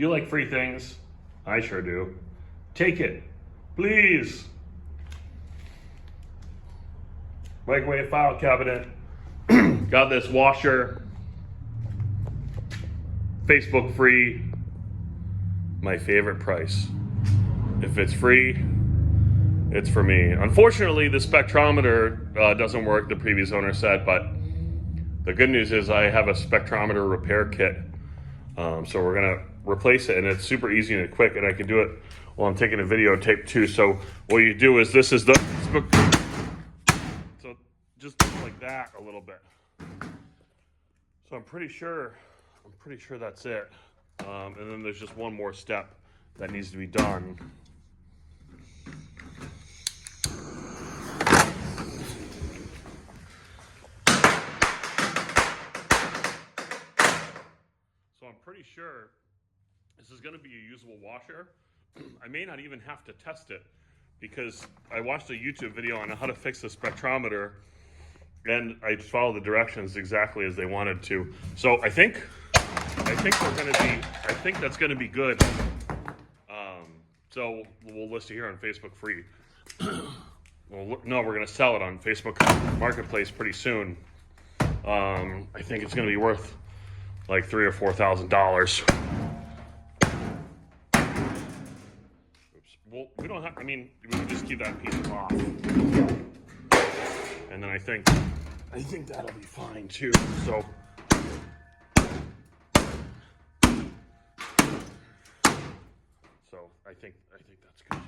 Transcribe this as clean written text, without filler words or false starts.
Do you like free things? I sure do. Take it, please. Microwave file cabinet. Got this washer. Facebook free. My favorite price. If it's free, it's for me. Unfortunately, the spectrometer doesn't work, the previous owner said, but the good news is I have a spectrometer repair kit. So we're gonna replace it, and it's super easy and quick, and I can do it while I'm taking a videotape too. So what you do is, this is the, so just like that a little bit. So I'm pretty sure that's it. And then there's just one more step that needs to be done. So I'm pretty sure this is going to be a usable washer. I may not even have to test it, because I watched a YouTube video on how to fix the spectrometer, and I just followed the directions exactly as they wanted to. So I think that's going to be good. So we'll list it here on Facebook free. Well, no, we're going to sell it on Facebook Marketplace pretty soon. I think it's going to be worth like $3,000 or $4,000. Oops. Well, we don't have. I mean, we can just keep that piece off, and then I think that'll be fine too. So. So I think that's good.